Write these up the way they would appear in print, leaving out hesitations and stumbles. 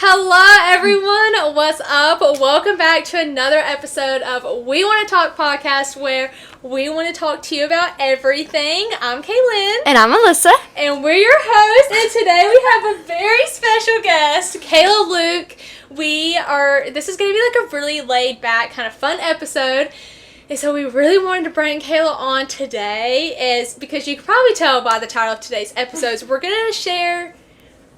Hello everyone, what's up? Welcome back to another episode of We Wanna Talk Podcast, where we want to talk to you about everything. I'm Kaylyn. And I'm Alyssa. And we're your hosts, and today we have a very special guest, Kayla Luke. This is going to be like a really laid back, kind of fun episode. And so we really wanted to bring Kayla on today, is because you can probably tell by the title of today's episodes, we're going to share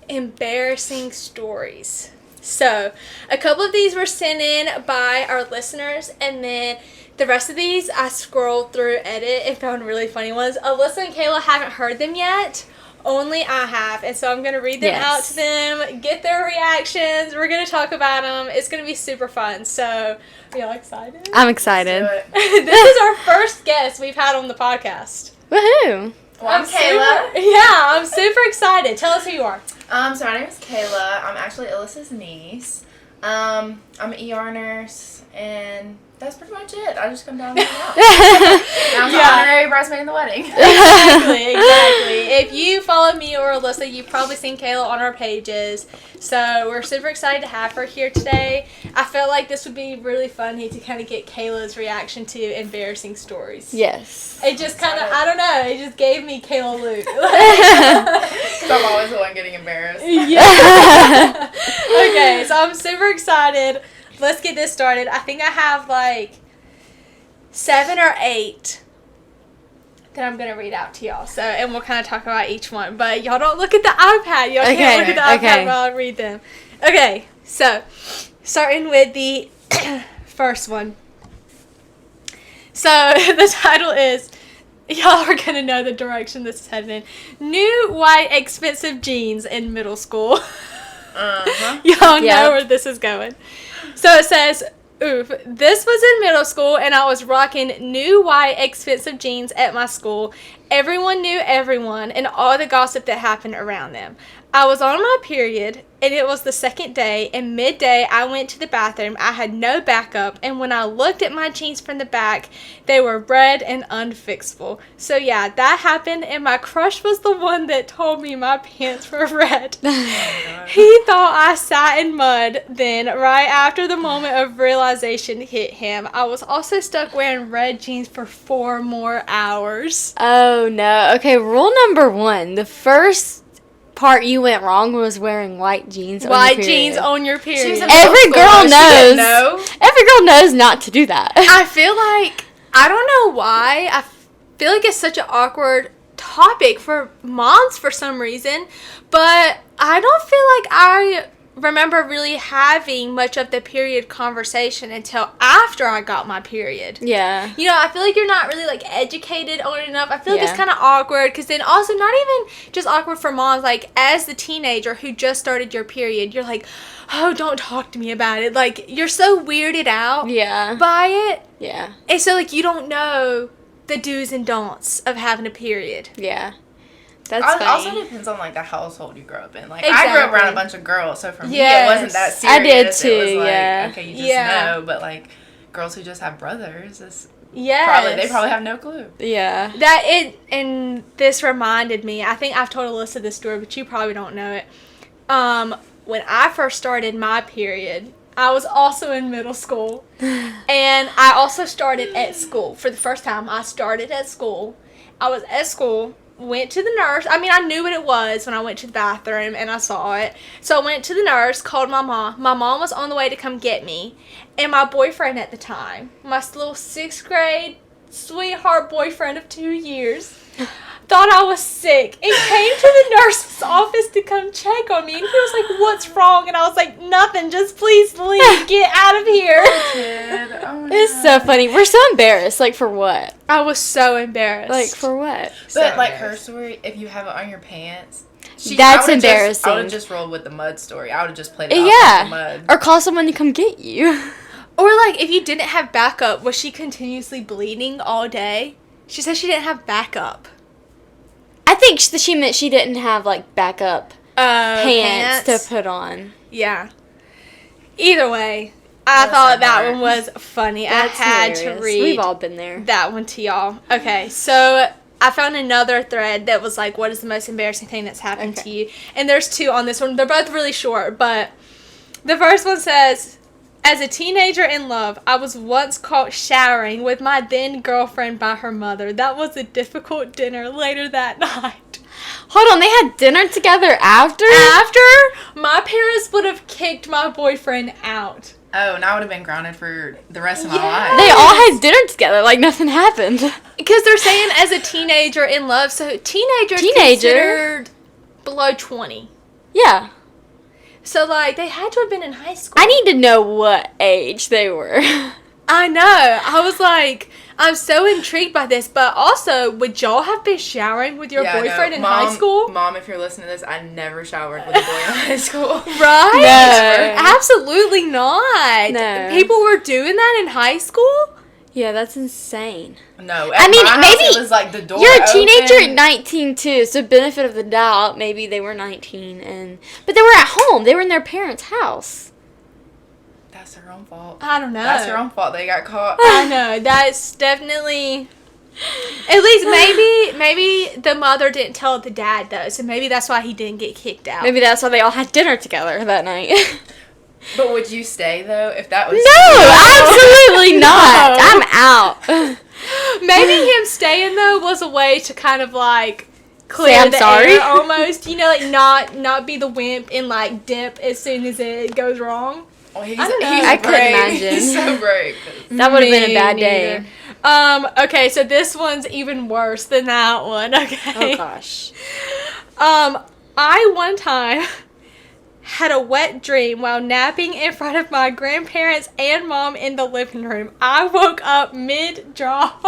embarrassing stories. So, a couple of these were sent in by our listeners, and then the rest of these I scrolled through edit and found really funny ones. Alyssa and Kayla haven't heard them yet. Only I have, and so I'm going to read them out to them, get their reactions. We're going to talk about them. It's going to be super fun. So, are y'all excited? I'm excited. This is our first guest we've had on the podcast. Woohoo! Well, I'm Kayla. I'm super excited. Tell us who you are. So my name is Kayla. I'm actually Alyssa's niece. I'm an ER nurse, and that's pretty much it. I just come down and hang out. I'm the honorary bridesmaid in the wedding. Exactly. If you follow me or Alyssa, you've probably seen Kayla on our pages. So we're super excited to have her here today. I felt like this would be really funny to kind of get Kayla's reaction to embarrassing stories. Yes. It just kind of, I don't know, it just gave me Kayla Luke. So I'm always the one getting embarrassed. Yeah. Okay, so I'm super excited. Let's get this started. I think I have like 7 or 8 that I'm going to read out to y'all. So, and we'll kind of talk about each one. But y'all don't look at the iPad. Y'all can't look at the iPad while I read them. Okay, so starting with the first one. So the title is, y'all are going to know the direction this is headed in. New white expensive jeans in middle school. Y'all know where this is going. So it says, oof, this was in middle school and I was rocking new white expensive jeans at my school. Everyone knew everyone and all the gossip that happened around them. I was on my period and it was the second day, and midday I went to the bathroom. I had no backup, and when I looked at my jeans from the back, they were red and unfixable. So yeah, that happened, and my crush was the one that told me my pants were red. He thought I sat in mud. Then right after the moment of realization hit him, I was also stuck wearing red jeans for 4 more hours. Oh no. Okay, rule number 1. The first part you went wrong was wearing white jeans on your period. White jeans on your period. Every girl knows. Every girl knows not to do that. I feel like, I don't know why, I feel like it's such an awkward topic for moms for some reason, but I don't feel like I remember really having much of the period conversation until after I got my period. Yeah. You know, I feel like you're not really, like, educated on it enough. I feel like it's kind of awkward, because then also not even just awkward for moms, like, as the teenager who just started your period, you're like, oh, don't talk to me about it. Like, you're so weirded out by it. Yeah. And so, like, you don't know the do's and don'ts of having a period. Yeah. That's funny. Also depends on, like, the household you grow up in. Like, I grew up around a bunch of girls, so for me, it wasn't that serious. I did, too, it was like, okay, you just know. But, like, girls who just have brothers, they probably have no clue. Yeah. And this reminded me, I think I've told Alyssa this story, but you probably don't know it. When I first started my period, I was also in middle school. And I also started at school. For the first time, I started at school. I was at school. Went to the nurse. I mean, I knew what it was when I went to the bathroom and I saw it. So I went to the nurse, called my mom. My mom was on the way to come get me. And my boyfriend at the time, my little 6th grade sweetheart boyfriend of 2 years, thought I was sick and came to the nurse's office to come check on me. And he was like, what's wrong? And I was like, nothing. Just please leave. Get out of here. Oh, it's so funny. We're so embarrassed. Like, for what? I was so embarrassed. Like, for what? But, like, her story, if you have it on your pants, that's embarrassing. I would have just rolled with the mud story. I would have just played it off with the mud. Or call someone to come get you. Or, like, if you didn't have backup, was she continuously bleeding all day? She said she didn't have backup. I think she meant she didn't have, like, backup pants to put on. Yeah. Either way, I thought that one was funny. That's I had hilarious. to read We've all been there. That one to y'all. Okay, so I found another thread that was like, what is the most embarrassing thing that's happened to you? And there's 2 on this one. They're both really short, but The first one says, as a teenager in love, I was once caught showering with my then girlfriend by her mother. That was a difficult dinner later that night. Hold on, they had dinner together after? After, my parents would have kicked my boyfriend out. Oh, and I would have been grounded for the rest of my Yes. life. They all had dinner together like nothing happened. Because they're saying as a teenager in love, so teenager considered below 20. Yeah. So, like, they had to have been in high school. I need to know what age they were. I know. I was like, I'm so intrigued by this. But also, would y'all have been showering with your boyfriend in high school? Mom, if you're listening to this, I never showered with a boy in high school. Right? No. Absolutely not. No. People were doing that in high school? Yeah, that's insane. No, I mean, my house, maybe it was like the door you're a teenager open. at 19 too, so benefit of the doubt, maybe they were 19 but they were at home. They were in their parents' house. That's their own fault. I don't know. That's their own fault. They got caught. I know. That's definitely... At least maybe the mother didn't tell the dad, though, so maybe that's why he didn't get kicked out. Maybe that's why they all had dinner together that night. But would you stay though if that was? No, absolutely not. No. I'm out. Maybe him staying, though, was a way to kind of, like, clear I'm the sorry. air almost. You know, like, not be the wimp and, like, dip as soon as it goes wrong. Oh, I don't know. I couldn't imagine. He's so brave. That would have been a Me bad neither. day. Okay, so this one's even worse than that one, okay? Oh gosh. I one time had a wet dream while napping in front of my grandparents and mom in the living room. I woke up mid-drop.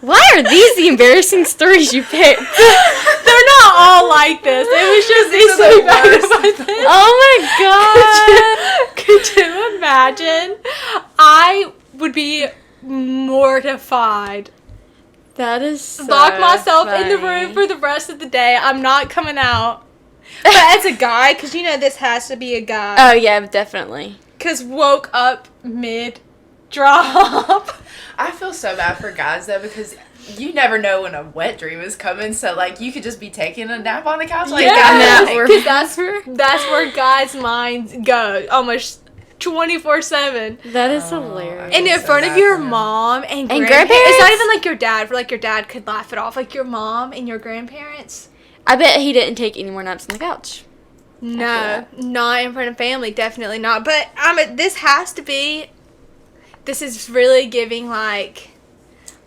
Why are these the embarrassing stories you picked? They're not all like this. It was just these are the two back worst. to this. Oh my god. Could you imagine? I would be mortified. That is so Lock myself in the funny. room for the rest of the day. I'm not coming out. But as a guy, because you know this has to be a guy. Oh yeah, definitely. Because woke up mid-drop. I feel so bad for guys though because you never know when a wet dream is coming. So like you could just be taking a nap on the couch. Like Yeah, that. because that's where guys' minds go almost 24/7. That is Oh, hilarious. And in so front of bad your for him. mom and grandparents? It's not even like your dad, for like your dad could laugh it off. Like your mom and your grandparents. I bet he didn't take any more naps on the couch. No, not in front of family, definitely not. But this has to be. This is really giving like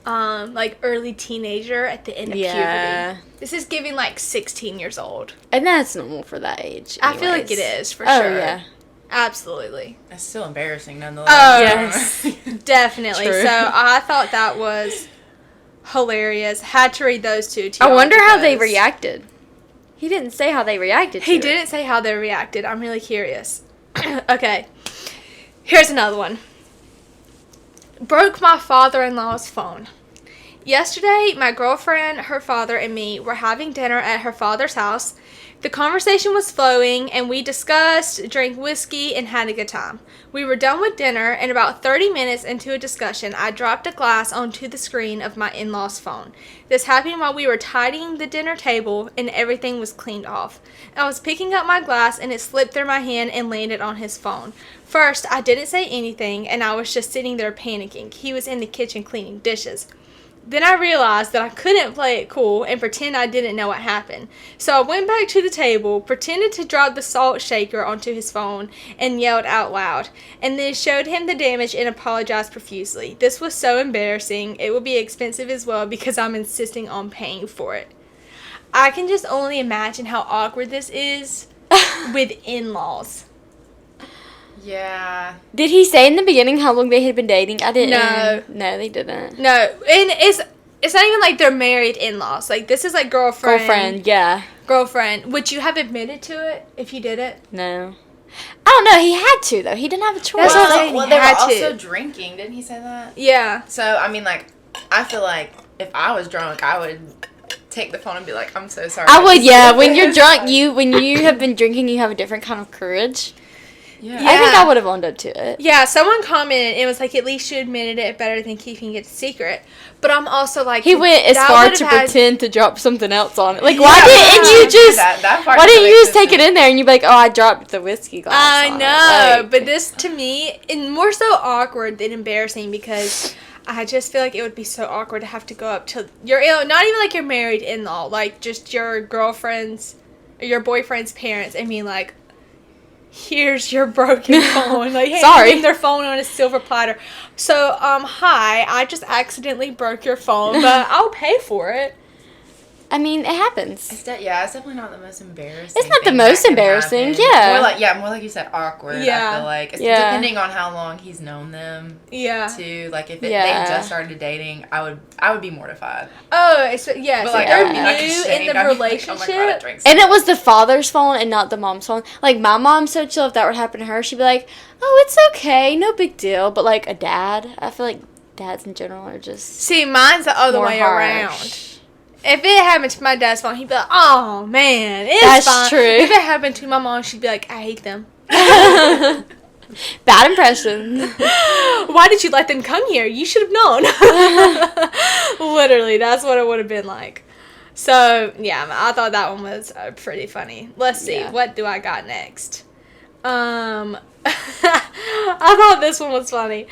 early teenager at the end of puberty. This is giving like 16 years old. And that's normal for that age. I feel like anyways. it is for Oh, sure. yeah. Absolutely. It's still embarrassing nonetheless. Oh Yes. Definitely. True. So I thought that was hilarious. Had to read those two to I y'all wonder how they because reacted. He didn't say how they reacted to He it. didn't say how they reacted. I'm really curious. Okay. Here's another one. Broke my father-in-law's phone. Yesterday, my girlfriend, her father, and me were having dinner at her father's house. The conversation was flowing, and we discussed, drank whiskey, and had a good time. We were done with dinner, and about 30 minutes into a discussion, I dropped a glass onto the screen of my in-law's phone. This happened while we were tidying the dinner table, and everything was cleaned off. I was picking up my glass, and it slipped through my hand and landed on his phone. First, I didn't say anything, and I was just sitting there panicking. He was in the kitchen cleaning dishes. Then I realized that I couldn't play it cool and pretend I didn't know what happened. So I went back to the table, pretended to drop the salt shaker onto his phone, and yelled out loud, and then showed him the damage and apologized profusely. This was so embarrassing. It will be expensive as well because I'm insisting on paying for it. I can just only imagine how awkward this is with in-laws. Yeah. Did he say in the beginning how long they had been dating? I didn't. No. No, they didn't. No, and it's not even like they're married in-laws. Like, this is like Girlfriend, yeah. Girlfriend. Would you have admitted to it if you did it? No. I don't know. He had to, though. He didn't have a choice. That's what I'm saying. Well, He they were had also to. drinking. Didn't he say that? Yeah. So, I mean, like, I feel like if I was drunk, I would take the phone and be like, I'm so sorry. I would, yeah. When you're drunk, when you have been drinking, you have a different kind of courage. Yeah. I think I would have owned up to it. Yeah, someone commented, it was like, at least you admitted it, better than keeping it a secret. But I'm also like... He went as that far would've to had- pretend to drop something else on it. Like, Yeah, why didn't you just... that part Why didn't you doesn't just take it in there and you'd be like, oh, I dropped the whiskey glass I on know, it. Like, but this, to me, and more so awkward than embarrassing, because I just feel like it would be so awkward to have to go up to your, not even like your married in-law, like just your girlfriend's, or your boyfriend's parents, and being like, here's your broken phone. Like, hey, Sorry. their phone on a silver platter. So, hi, I just accidentally broke your phone, but I'll pay for it. I mean, it happens. It's definitely not the most embarrassing. It's not the thing most that can embarrassing, happen. yeah. More like you said, awkward. Yeah. I feel like, Yeah. depending on how long he's known them. Yeah. Too. Like if they Yeah. just started dating, I would be mortified. Oh, it's, yeah, But so like I they're would be, like, new ashamed. in the I'd be like, relationship. oh my God, I drank And it was the father's phone and not the mom's phone. Like, my mom's so chill. If that would happen to her, she'd be like, oh, it's okay. No big deal. But, like, a dad, I feel like dads in general are just See, mine's the other more way harsh. around. If it happened to my dad's phone, he'd be like, oh, man, it's That's fine. true. If it happened to my mom, she'd be like, I hate them. Bad impression. Why did you let them come here? You should have known. Literally, that's what it would have been like. So, yeah, I thought that one was pretty funny. Let's see. Yeah. What do I got next? I thought this one was funny.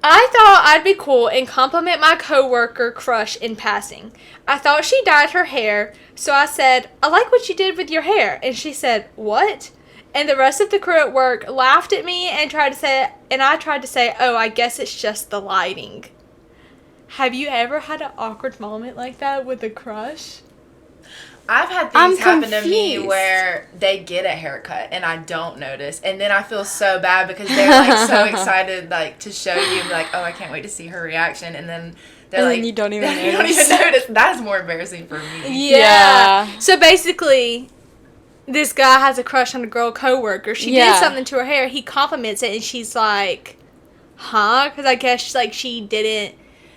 I thought I'd be cool and compliment my coworker crush in passing. I thought she dyed her hair, so I said, I like what you did with your hair. And she said, what? And the rest of the crew at work laughed at me and I tried to say, oh, I guess it's just the lighting. Have you ever had an awkward moment like that with a crush? I've had I'm things happen to me confused. where they get a haircut and I don't notice, and then I feel so bad because they're like so excited like to show you, like, oh, I can't wait to see her reaction, and then they're And like, then you don't even you don't notice. even notice. That's more embarrassing for me. Yeah. So basically, this guy has a crush on a girl coworker. She Yeah. did something to her hair. He compliments it, and she's like, huh? Because I guess like she didn't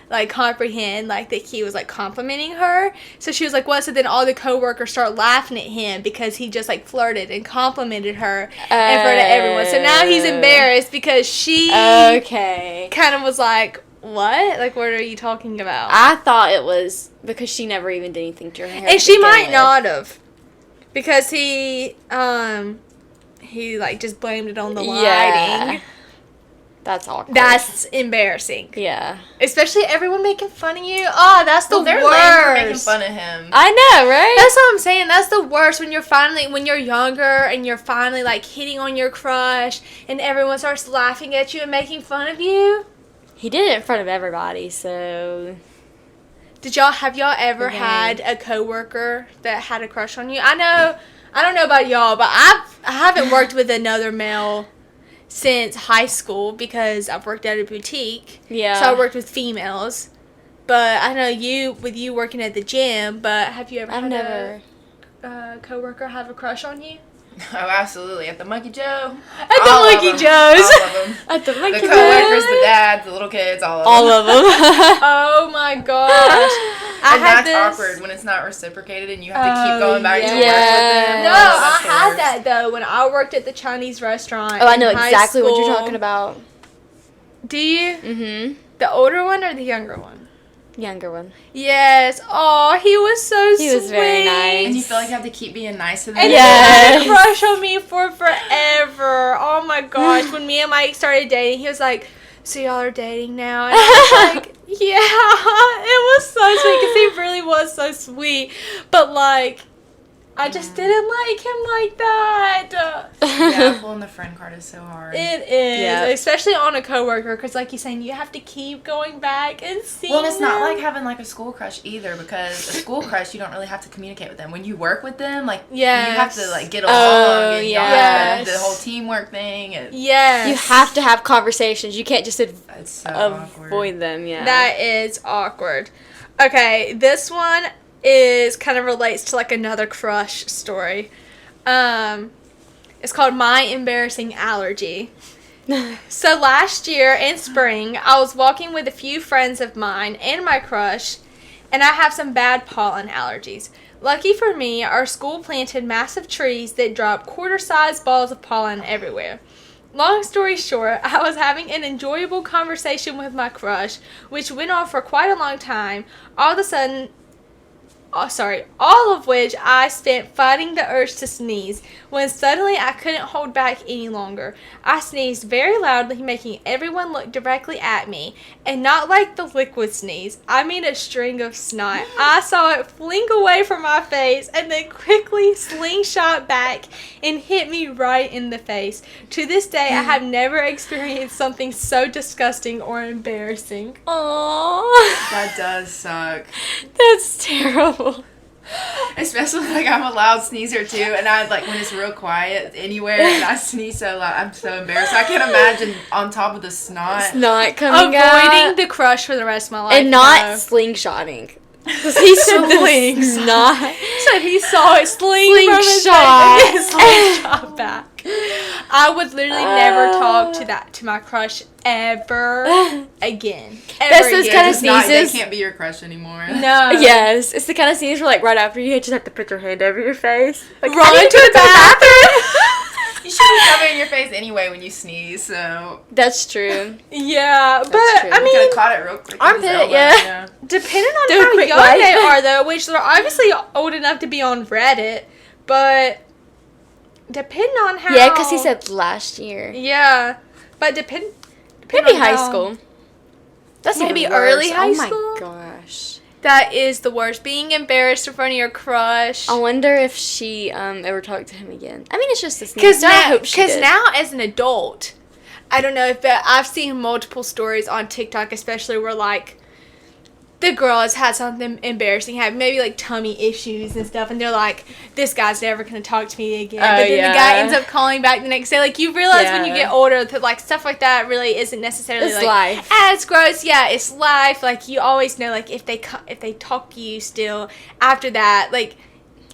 like comprehend like that he was like complimenting her. So she was like, what? So then all the coworkers start laughing at him because he just like flirted and complimented her in front of everyone. So now he's embarrassed because she Okay. kind of was like, what? Like, what are you talking about? I thought it was because she never even did anything to her hair. And to she begin might with. not have, because he like just blamed it on the Yeah. lighting. That's awkward. That's embarrassing, yeah. especially everyone making fun of you. Oh, that's the Well, they're worst. lame for making fun of him. I know, right? That's what I'm saying. That's the worst when you're younger and you're finally like hitting on your crush, and everyone starts laughing at you and making fun of you. He did it in front of everybody, so Have y'all ever Yeah. had a coworker that had a crush on you? I don't know about y'all, but I haven't worked with another male since high school because I've worked at a boutique. yeah. So I worked with females. But I know you working at the gym, but have you ever I've had never. a coworker have a crush on you? Oh, absolutely. At the Monkey Joe. At the All of Monkey them. Joe's. All of them. At the The Monkey coworkers, Joe. the dads, the little kids, all of them. All of them. Oh my gosh. I And had that's this. awkward when it's not reciprocated and you have to keep Oh, going back to work with yes. them. No, That's I the had worst. that though when I worked at the Chinese restaurant. Oh, I know in high exactly what you're school. talking about. Do you? Mm-hmm. The older one or the younger one? Younger one. Yes. Oh, he was so sweet. He was very nice. And you feel like you have to keep being nice to them. And Yes. he had a crush on me for forever. Oh my gosh. When me and Mike started dating, he was like, so y'all are dating now? And I was like, yeah. It was so sweet because he really was so sweet. But like, I just didn't like him like that. Yeah, pulling the friend card is so hard. It is, Yeah. especially on a coworker, because like you're saying, you have to keep going back and seeing Well, and it's not them. like having like a school crush either, because a school crush you don't really have to communicate with them. When you work with them, like Yes. you have to like get along. Oh, and yeah. y'all have Yes. the whole teamwork thing. And Yes. You have to have conversations. You can't just it's so awkward. avoid them. Yeah. That is awkward. Okay, this one is kind of relates to like another crush story. It's called My Embarrassing Allergy. So last year in spring, I was walking with a few friends of mine and my crush, and I have some bad pollen allergies. Lucky for me, our school planted massive trees that dropped quarter-sized balls of pollen everywhere. Long story short, I was having an enjoyable conversation with my crush, which went on for quite a long time. All of which I spent fighting the urge to sneeze, when suddenly I couldn't hold back any longer. I sneezed very loudly, making everyone look directly at me, and not like the liquid sneeze. I mean a string of snot. I saw it fling away from my face, and then quickly slingshot back and hit me right in the face. To this day, I have never experienced something so disgusting or embarrassing. Aww. That does suck. That's terrible. Especially, like, I'm a loud sneezer, too, and I, like, when it's real quiet anywhere, and I sneeze so loud, I'm so embarrassed. I can't imagine on top of the snot. Snot coming Avoiding the crush for the rest of my life. And not slingshotting. He said snot. So he saw it slingshot from his face and slingshot back. I would literally never talk to my crush ever again. That's those kind of They sneezes. can't be your crush anymore. No. Yes, it's the kind of sneeze where, like, right after you just have to put your hand over your face. Like, Run to the bathroom. You should be covering your face anyway when you sneeze, so. That's true. Yeah, but true. I You could mean, have caught it real quick. with his Armpit, elbow, yeah. depending on Do a how quick young wipe. they are, though, which they're obviously old enough to be on Reddit, but depending on how. Yeah, because he said last year. Yeah, but depending Maybe on high how- school. That's Maybe even early worse. high school. school? Oh my gosh. That is the worst. Being embarrassed in front of your crush. I wonder if she ever talked to him again. I mean, it's just a sneeze. Because so I hope she did. now, as an adult, I don't know if I've seen multiple stories on TikTok, especially where, like, the girl has had something embarrassing happen, maybe, like, tummy issues and stuff, and they're like, this guy's never going to talk to me again. But then the guy ends up calling back the next day. Like, you realize when you get older that, like, stuff like that really isn't necessarily, It's like, life. as gross. Yeah, it's life. Like, you always know, like, if they talk to you still after that, like,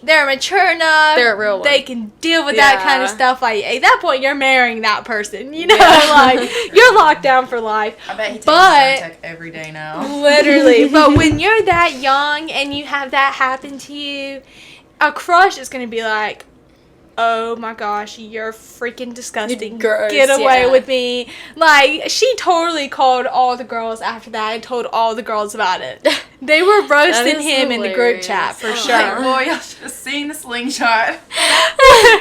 they're mature enough. They're a real one. They can deal with that kind of Yeah. stuff. Like, at that point, you're marrying that person. You know, like, you're locked down for life. I bet he takes But- Zyrtec every day now. Literally. But when you're that young and you have that happen to you, a crush is going to be like, oh my gosh, you're freaking disgusting. Gross, Get away yeah. with me. Like, she totally called all the girls after that and told all the girls about it. They were roasting is him in the group chat for hilarious. sure. Like, boy, y'all should have seen the slingshot.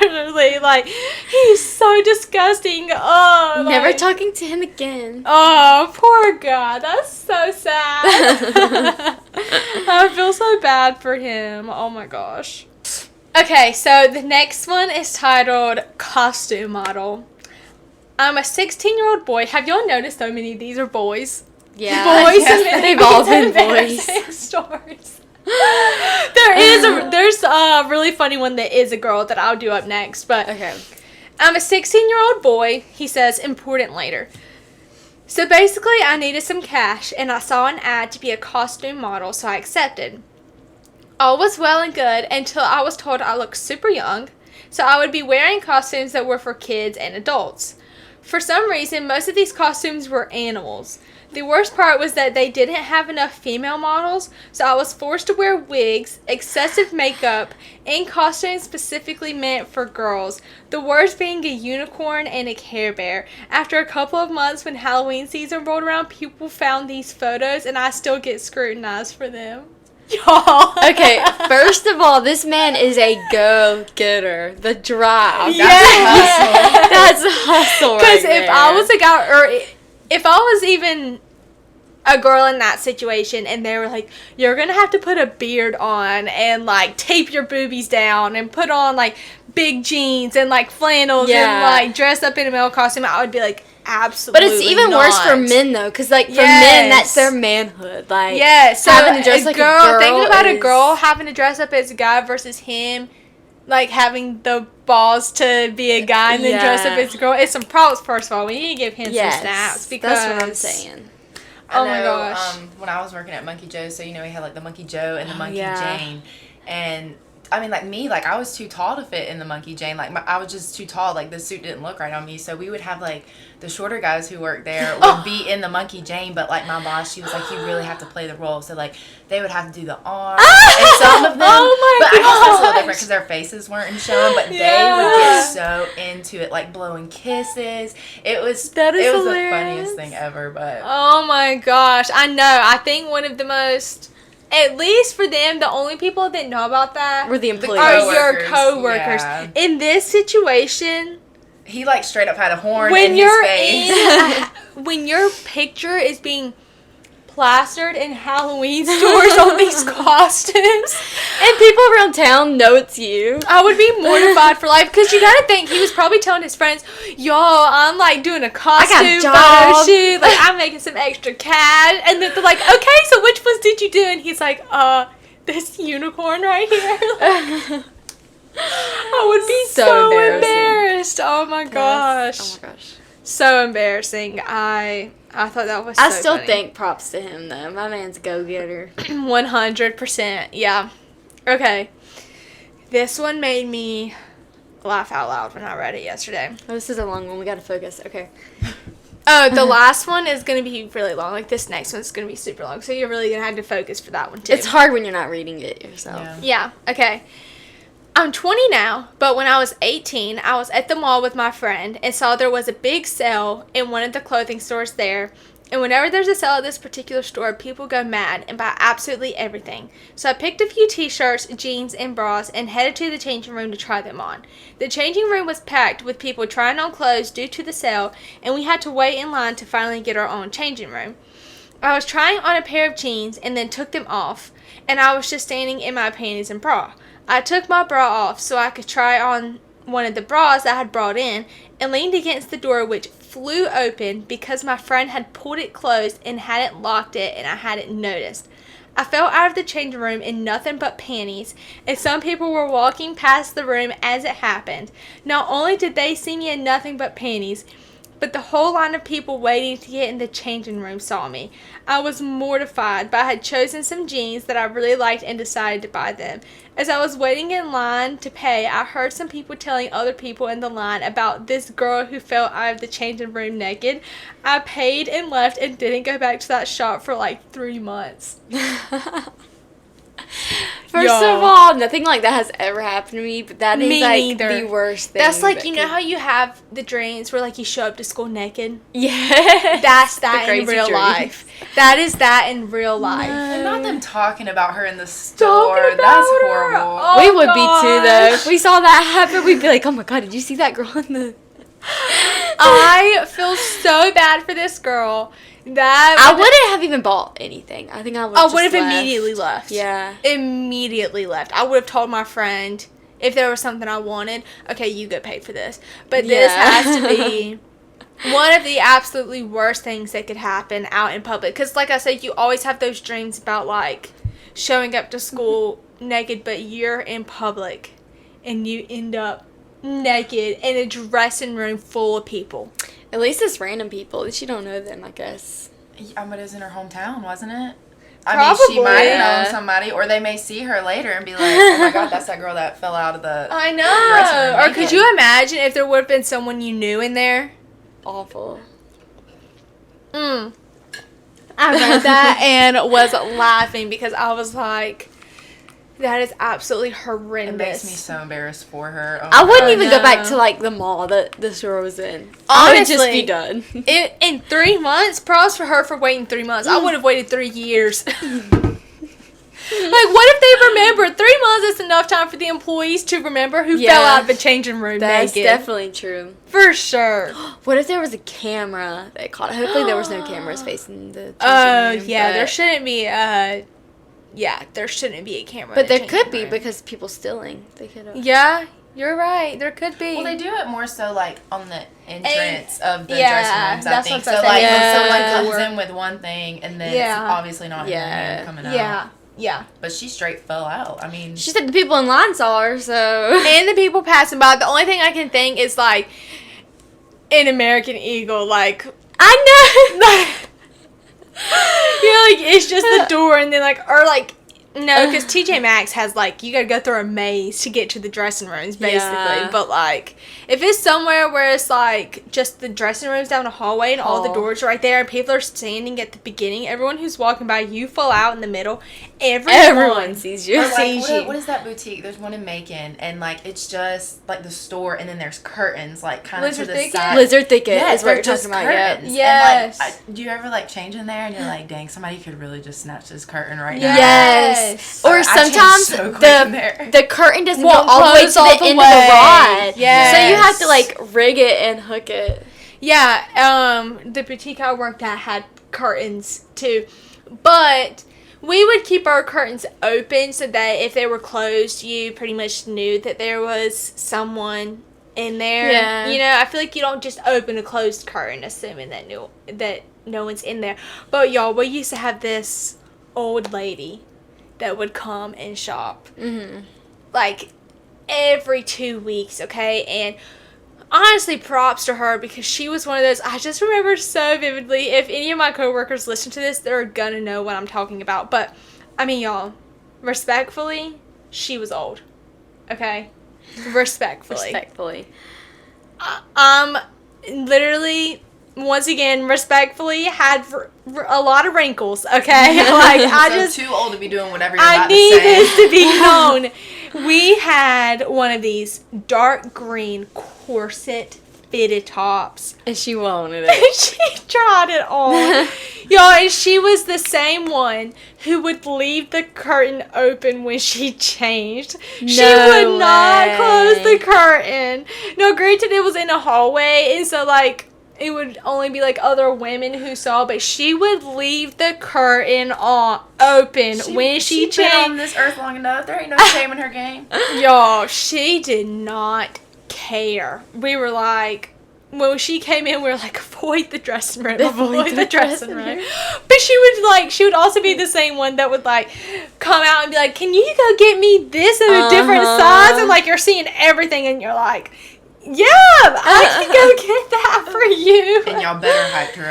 Literally, like, he's so disgusting. Oh, Never like, talking to him again. Oh, poor guy. That's so sad. I feel so bad for him. Oh my gosh. Okay, so the next one is titled Costume Model. I'm a 16-year-old boy. Have y'all noticed so many of these are boys? Yeah. Boys. Yes, they've all been Embarrassing boys. stories. There's a really funny one that is a girl that I'll do up next, but Okay. I'm a 16-year-old boy, he says, important later. So basically, I needed some cash, and I saw an ad to be a costume model, so I accepted. All was well and good until I was told I looked super young, so I would be wearing costumes that were for kids and adults. For some reason, most of these costumes were animals. The worst part was that they didn't have enough female models, so I was forced to wear wigs, excessive makeup, and costumes specifically meant for girls. The worst being a unicorn and a Care Bear. After a couple of months when Halloween season rolled around, people found these photos, and I still get scrutinized for them. Y'all. Okay, first of all, this man is a go-getter. The drive. Yeah. That's hustle right Because there. if I was a guy, or if I was even a girl in that situation, and they were like, you're going to have to put a beard on, and, like, tape your boobies down, and put on, like, big jeans, and, like, flannels, and, like, dress up in a male costume, I would be like, absolutely But it's even worse for men, though, because, like, for men, that's their manhood. Like, yeah, so having to dress like a girl thinking about a is- girl having to dress up as a guy versus him, like, having the balls to be a guy and then dress up Yeah. as a girl, it's some props, first of all. We need to give him yes, some snaps, because that's what I'm saying. Oh I my know, gosh. When I was working at Monkey Joe's, so, you know, we had, like, the Monkey Joe and the Monkey yeah. Jane. And I mean, like me, like I was too tall to fit in the monkey Jane. Like I was just too tall. Like the suit didn't look right on me. So we would have like the shorter guys who worked there would be in the monkey Jane. But like my boss, she was like, you really have to play the role. So like they would have to do the arm and some of them. Oh my but I guess that's a little gosh. different because their faces weren't shown. But they would get so into it, like blowing kisses. It was That is it was hilarious. the funniest thing ever. But Oh my gosh. I know. I think one of the most, at least for them, the only people that know about that We're the employees. are your coworkers, coworkers. yeah. In this situation, he like straight up had a horn when in you're his face. when your picture is being plastered in Halloween stores on these costumes, And people around town know it's you. I would be mortified for life, because you gotta think he was probably telling his friends, y'all, I'm like doing a costume photo job." shoot, like I'm making some extra cash, and then they're like, okay, so which ones did you do? And he's like, this unicorn right here. I would be So so embarrassing. embarrassed. Oh my gosh. Oh my gosh. So embarrassing. I thought that was I so still funny. think props to him though. My man's a go-getter. 100%. Yeah. Okay. This one made me laugh out loud when I read it yesterday. Oh, this is a long one. We gotta focus. Okay. Oh, the last one is going to be really long. Like, this next one's going to be super long. So you're really going to have to focus for that one, too. It's hard when you're not reading it yourself. Yeah. Okay. I'm 20 now, but when I was 18, I was at the mall with my friend and saw there was a big sale in one of the clothing stores there. And whenever there's a sale at this particular store, people go mad and buy absolutely everything. So I picked a few t-shirts, jeans, and bras and headed to the changing room to try them on. The changing room was packed with people trying on clothes due to the sale, and we had to wait in line to finally get our own changing room. I was trying on a pair of jeans and then took them off, and I was just standing in my panties and bra. I took my bra off so I could try on one of the bras I had brought in and leaned against the door, which flew open because my friend had pulled it closed and hadn't locked it, and I hadn't noticed. I fell out of the changing room in nothing but panties, and some people were walking past the room as it happened. Not only did they see me in nothing but panties, but the whole line of people waiting to get in the changing room saw me. I was mortified, but I had chosen some jeans that I really liked and decided to buy them. As I was waiting in line to pay, I heard some people telling other people in the line about this girl who fell out of the changing room naked. I paid and left and didn't go back to that shop for like 3 months. First of all, nothing like that has ever happened to me, but that is Me like neither. the worst thing. That's like, that you know could- how you have the dreams where like you show up to school naked? Yeah. That's that The in crazy real dreams. life. That is that in real life. And not them talking about her in the store. Talking about That's her. horrible. Oh, We would be too though. gosh. If we saw that happen, we'd be like, oh my god, did you see that girl in the... I feel so bad for this girl. I wouldn't have even bought anything. I think I would I just would have left. immediately left. Yeah. Immediately left. I would have told my friend if there was something I wanted, okay, you go pay for this. But this Yeah. has to be one of the absolutely worst things that could happen out in public. Because, like I said, you always have those dreams about, like, showing up to school naked, but you're in public and you end up naked in a dressing room full of people. At least it's random people. At least you don't know them, I guess. But it was in her hometown, wasn't it? I mean, she Probably. might Yeah. have known somebody, or they may see her later and be like, oh my god, that's that girl that fell out of the... I dressing know. room Or naked. could you imagine if there would have been someone you knew in there? Awful. I read that and was laughing because I was like, that is absolutely horrendous. It makes me so embarrassed for her. Oh I my wouldn't God. even go back no. to, like, the mall that the store was in. I would just Honestly. be done. In 3 months, props for her for waiting 3 months. I would have waited 3 years. Like, what if they remember? 3 months is enough time for the employees to remember who Yeah. fell out of the changing room That's naked. definitely true. For sure. What if there was a camera that caught it? Hopefully there was no cameras facing the changing Oh, room, yeah, there but- shouldn't be, there shouldn't be a camera. But in the there could changing be room. because people stealing. They could have. Yeah, you're right. There could be. Well, they do it more so, like, on the entrance of the yeah, dressing rooms, I that's think. what So, I'm like, saying. when Yeah. someone comes in with one thing, and then Yeah. it's obviously not Yeah. him coming out. Yeah. But she straight fell out. I mean... She said the people in line saw her, so. And the people passing by. The only thing I can think is, like, an American Eagle, like, I know! you know, like, it's just the door, and then, like, or, like, No, because TJ Maxx has, like, you gotta go through a maze to get to the dressing rooms, basically. Yeah. But, like, if it's somewhere where it's, like, just the dressing rooms down the hallway and all the doors are right there and people are standing at the beginning, everyone who's walking by, you fall out in the middle, everyone sees you. Or, like, sees you. what is that boutique? There's one in Macon, and, like, it's just, like, the store, and then there's curtains, like, kind of to Lizard the Thicket? side. Lizard Thicket Yes, is what they're you're just talking about. Yeah. curtains. Yes. And, like, do you ever, like, change in there, and you're like, dang, somebody could really just snatch this curtain right now. Yes. Or I sometimes changed so quick in there. the curtain doesn't go Won't all the way to close all the the end way. of the rod. Yes. So you have to like rig it and hook it. Yeah, the boutique I worked at had curtains too, but we would keep our curtains open so that if they were closed, you pretty much knew that there was someone in there. Yeah. You know, I feel like you don't just open a closed curtain assuming that no one's in there. But y'all, we used to have this old lady that would come and shop. Mm-hmm. Like every 2 weeks, okay? And honestly, props to her because she was one of those, I just remember so vividly. If any of my coworkers listen to this, they're gonna know what I'm talking about. But, I mean, y'all, respectfully, she was old. Okay? Respectfully. Literally, once again, respectfully, had a lot of wrinkles, okay? Like, I so just... too old to be doing whatever you're I about need to say. this to be known. We had one of these dark green corset fitted tops. And she wanted it. She tried it on. Y'all, and she was the same one who would leave the curtain open when she changed. She No would not way. close the curtain. No, granted, it was in a hallway, and so, like, it would only be, like, other women who saw, but she would leave the curtain open when she She's been changed. on this earth long enough. There ain't no shame in her game. Y'all, she did not care. We were like, when she came in, we were like, avoid the dressing room. Avoid the dressing room. But she would also be the same one that would, like, come out and be like, can you go get me this in a different size? And, like, you're seeing everything, and you're like, yeah, I can go get that for you. And y'all better hyped her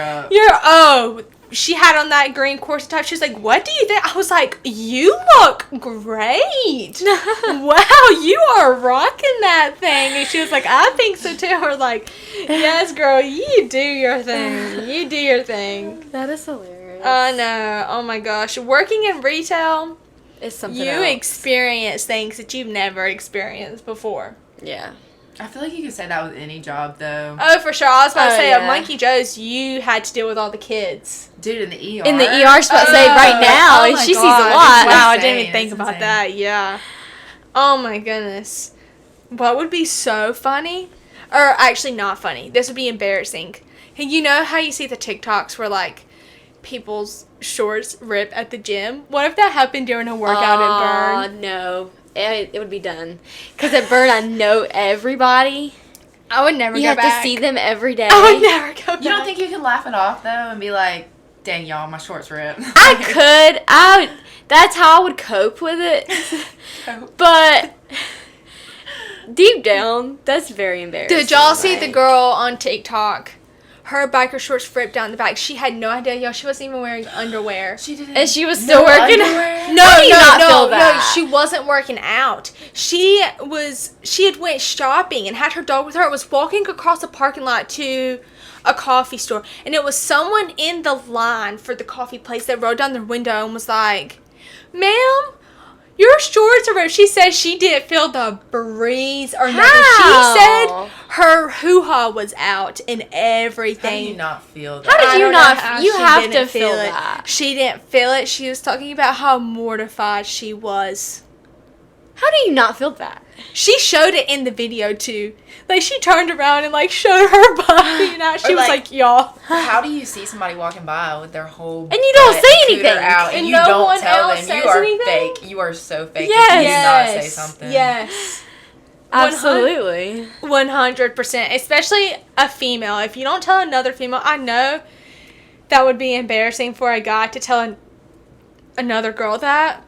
up. She had on that green corset top. She was like, what do you think? I was like, you look great. Wow, you are rocking that thing. And she was like, I think so too. We're like, yes, girl, you do your thing. You do your thing. That is hilarious. I know. Oh my gosh. Working in retail, It's something you else. experience things that you've never experienced before. Yeah. I feel like you could say that with any job, though. Oh, for sure. I was about to say, yeah. at Monkey Joe's, you had to deal with all the kids. Dude, in the ER. In the ER, I was about to say right now, Oh my she sees a gosh. lot. Wow, I It's didn't even insane. think It's about insane. that. Yeah. Oh my goodness. What would be so funny? Or actually not funny. This would be embarrassing. Hey, you know how you see the TikToks where, like, people's shorts rip at the gym? What if that happened during a workout at Burn? No. It would be done. Because at Burn, I know everybody. I would never You go have back. to see them every day. I would never go back. You don't think you can laugh it off, though, and be like, dang, y'all, my shorts ripped? I could. That's how I would cope with it. But deep down, that's very embarrassing. Did y'all see the like- girl on TikTok? Her biker shorts ripped down the back. She had no idea, y'all. She wasn't even wearing underwear. She didn't. And she was still working. underwear? No, How do you not feel that? she wasn't working out. She had went shopping and had her dog with her. It was walking across a parking lot to a coffee store. And it was someone in the line for the coffee place that rolled down their window and was like, ma'am, your shorts are ripped. She said she didn't feel the breeze or nothing. How? She said her hoo-ha was out and How do everything. you not feel that? How did I you don't not- know how you she have didn't to feel it. that. She didn't feel it. She was talking about how mortified she was. How do you not feel that? She showed it in the video too. Like, she turned around and, like, showed her body and out. She Or, was like- like, y'all. How do you see somebody walking by with their whole And you don't butt say cooter anything. out and And you no don't one tell else them you says are anything? fake. You are so fake Yes. if you do not say something. Yes. Absolutely. 100%. Especially a female. If you don't tell another female, I know that would be embarrassing for a guy to tell another girl that.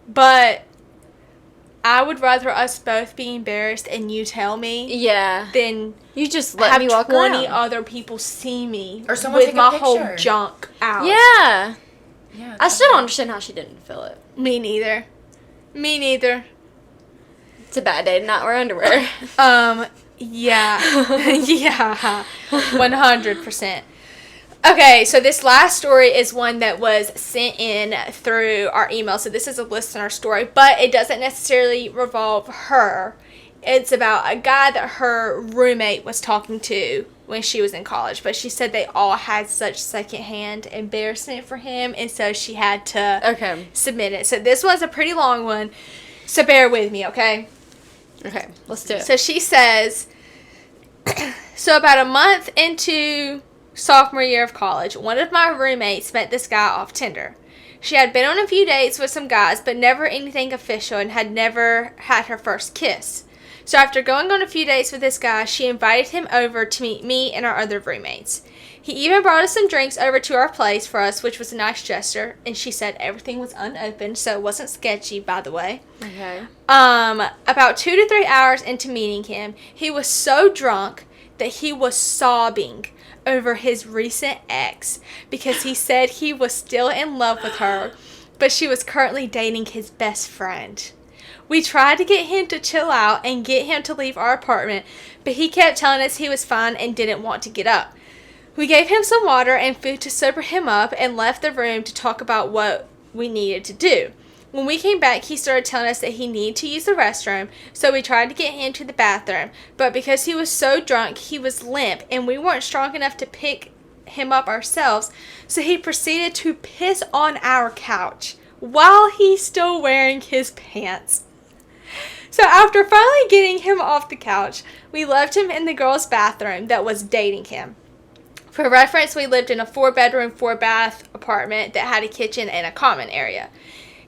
But I would rather us both be embarrassed and you tell me Yeah. than You just let have me walk 20 around. other people see me Or someone with take a my whole picture. junk out. Yeah. Yeah. I still don't understand how she didn't feel it. Me neither. It's a bad day to not wear underwear. Yeah. Yeah. 100%. Okay, so this last story is one that was sent in through our email. So this is a listener story, but it doesn't necessarily revolve her. It's about a guy that her roommate was talking to when she was in college. But she said they all had such secondhand embarrassment for him, and so she had to submit it. So this was a pretty long one, so bear with me, okay? Okay, let's do it. So she says, so about a month into sophomore year of college, one of my roommates met this guy off Tinder. She had been on a few dates with some guys, but never anything official, and had never had her first kiss. So after going on a few dates with this guy, she invited him over to meet me and our other roommates. He even brought us some drinks over to our place for us, which was a nice gesture, and she said everything was unopened, so it wasn't sketchy, by the way. Okay. About 2 to 3 hours into meeting him, he was so drunk that he was sobbing over his recent ex because he said he was still in love with her, but she was currently dating his best friend. We tried to get him to chill out and get him to leave our apartment, but he kept telling us he was fine and didn't want to get up. We gave him some water and food to sober him up and left the room to talk about what we needed to do. When we came back, he started telling us that he needed to use the restroom, so we tried to get him to the bathroom, but because he was so drunk, he was limp, and we weren't strong enough to pick him up ourselves, so he proceeded to piss on our couch while he's still wearing his pants. So after finally getting him off the couch, we left him in the girl's bathroom that was dating him. For reference, we lived in a 4-bedroom, 4-bath apartment that had a kitchen and a common area.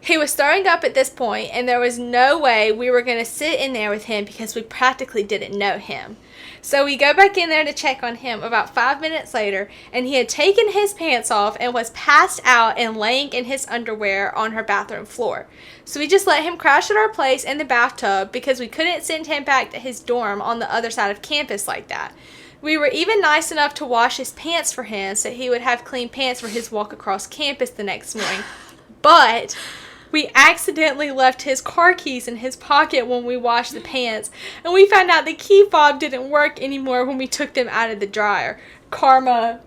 He was throwing up at this point, and there was no way we were going to sit in there with him because we practically didn't know him. So we go back in there to check on him about 5 minutes later, and he had taken his pants off and was passed out and laying in his underwear on her bathroom floor. So we just let him crash at our place in the bathtub because we couldn't send him back to his dorm on the other side of campus like that. We were even nice enough to wash his pants for him so he would have clean pants for his walk across campus the next morning. But we accidentally left his car keys in his pocket when we washed the pants, and we found out the key fob didn't work anymore when we took them out of the dryer. Karma,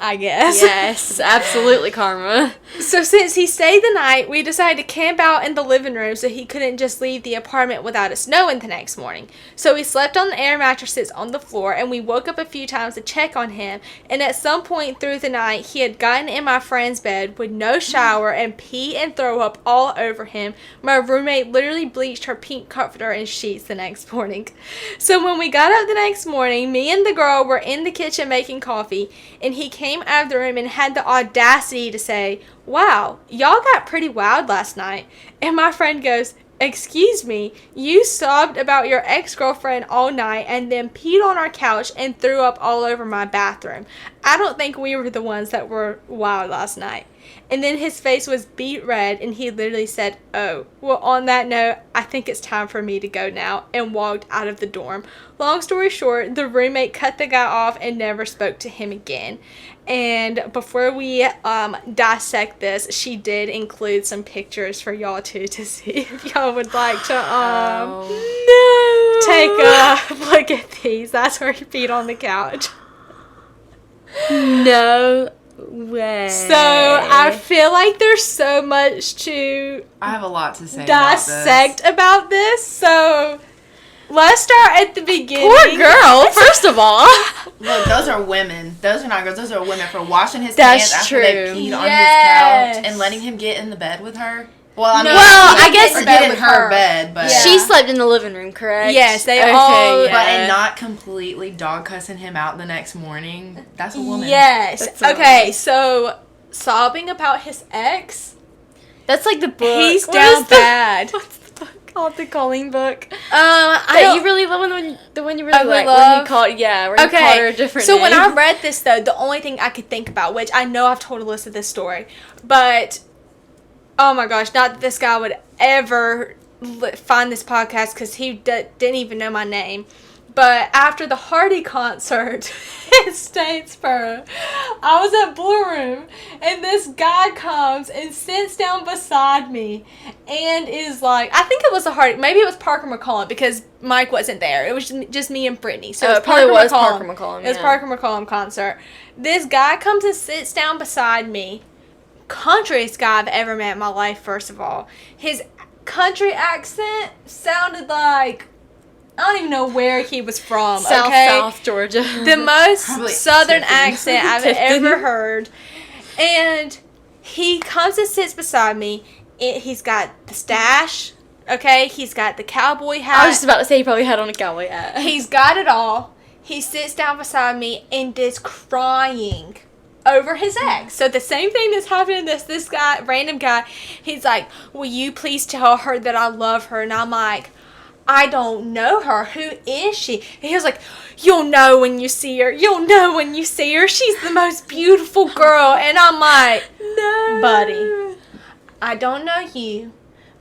I guess. Yes, absolutely karma. So since he stayed the night, we decided to camp out in the living room so he couldn't just leave the apartment without us knowing the next morning. So we slept on the air mattresses on the floor, and we woke up a few times to check on him, and at some point through the night, he had gotten in my friend's bed with no shower and pee and throw up all over him. My roommate literally bleached her pink comforter and sheets the next morning. So when we got up the next morning, me and the girl were in the kitchen making coffee, and he came out of the room and had the audacity to say, "Wow, y'all got pretty wild last night." And my friend goes, "Excuse me, you sobbed about your ex-girlfriend all night and then peed on our couch and threw up all over my bathroom. I don't think we were the ones that were wild last night." And then his face was beet red, and he literally said, "Oh, well, on that note, I think it's time for me to go now," and walked out of the dorm. Long story short, the roommate cut the guy off and never spoke to him again. And before we dissect this, she did include some pictures for y'all to see if y'all would like to take a look at these. That's where he peed on the couch. No way. So I feel like there's so much to I have a lot to say dissect about this. So let's start at the beginning. Poor girl, first of all. Look, those are women. Those are not girls. Those are women for washing his That's pants after true. they peed on his Yes. couch and letting him get in the bed with her. Well, I mean, Well, he I guess- didn't get in with her her. bed, but Yeah. She slept in the living room, correct? Yes, they all- but and not completely dog cussing him out the next morning. That's a woman. Yes. That's a Okay, woman. so sobbing about his ex. That's like the book. He's What down is the- bad. What's the book called? The Colleen book. I That don't, you really love, the one you really Ugly like. Where Love? you called, where you called her a different so name. when I read this, though, the only thing I could think about, which I know I've told Alyssa this story, but oh my gosh, not that this guy would ever find this podcast because he didn't even know my name. But after the Hardy concert in Statesboro, I was at Blue Room, and this guy comes and sits down beside me and is like, I think it was a Hardy, maybe it was Parker McCollum, because Mike wasn't there. It was just me and Brittany. So it probably was Parker McCollum. It was Parker McCollum concert. This guy comes and sits down beside me. Countryest guy I've ever met in my life, first of all. His country accent sounded like, I don't even know where he was from. South Georgia. The most Probably southern Tiffany. accent I've ever heard. And he comes and sits beside me. He's got the stash, okay? He's got the cowboy hat. I was just about to say he probably had on a cowboy hat. He's got it all. He sits down beside me and is crying over his ex. So the same thing that's happening to this guy, random guy, he's like, will you please tell her that I love her? And I'm like, I don't know her. Who is she? And he was like, you'll know when you see her. You'll know when you see her. She's the most beautiful girl. And I'm like, no, buddy, I don't know you.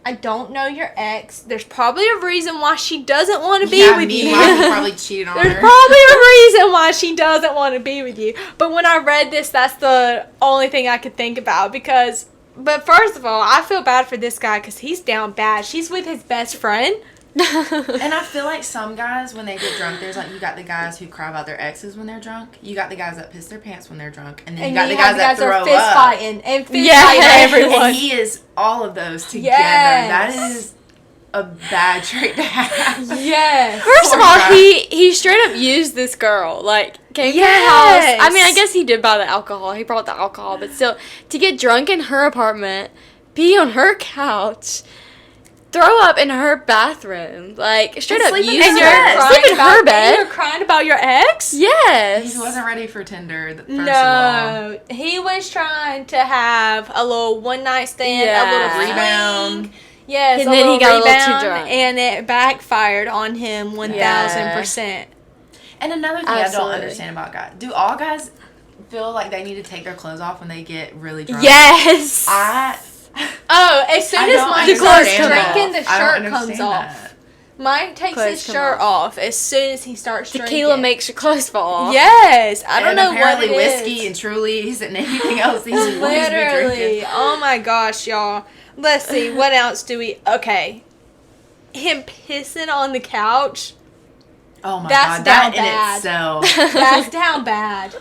I don't know your ex. There's probably a reason why she doesn't want to be with you. He probably cheated on There's her. probably a reason why she doesn't want to be with you. But when I read this, that's the only thing I could think about. But first of all, I feel bad for this guy because he's down bad. She's with his best friend. And I feel like some guys, when they get drunk, there's like, you got the guys who cry about their exes when they're drunk. You got the guys that piss their pants when they're drunk. And then you got the guys that throw are up. fist fighting and fist Yeah, fighting everyone. And he is all of those together. Yes. That is a bad trait to have. Yes. First of Poor all, guy. he straight up used this girl. Like, came to her Yes. house. I mean, I guess he did buy the alcohol. He brought the alcohol. But still, to get drunk in her apartment, be on her couch, throw up in her bathroom. Like, straight And up sleep in use his her. bed. Sleep in her And bed. you're crying about your ex? Yes. He wasn't ready for Tinder, first of all. No. He was trying to have a little one-night stand, a little Yeah. Rebound. fling. Yes, And a then he little got a little too rebound, drunk. and it backfired on him 1,000%. And another thing I Absolutely. don't understand about guys. Do all guys feel like they need to take their clothes off when they get really drunk? Yes. Oh, as soon I as don't Mike The clothes starts come drinking, off. the I don't shirt comes understand off. that. Mike takes Clothes his come shirt off as soon as he starts drinking. Tequila makes your clothes fall off. Yes, I don't And know what apparently it whiskey is. and Trulies and anything else these boys be Literally. drinking. Oh my gosh, y'all. Let's see, what else do we... Okay. Him pissing on the couch. Oh my That's god, that down in bad. itself. That's down bad.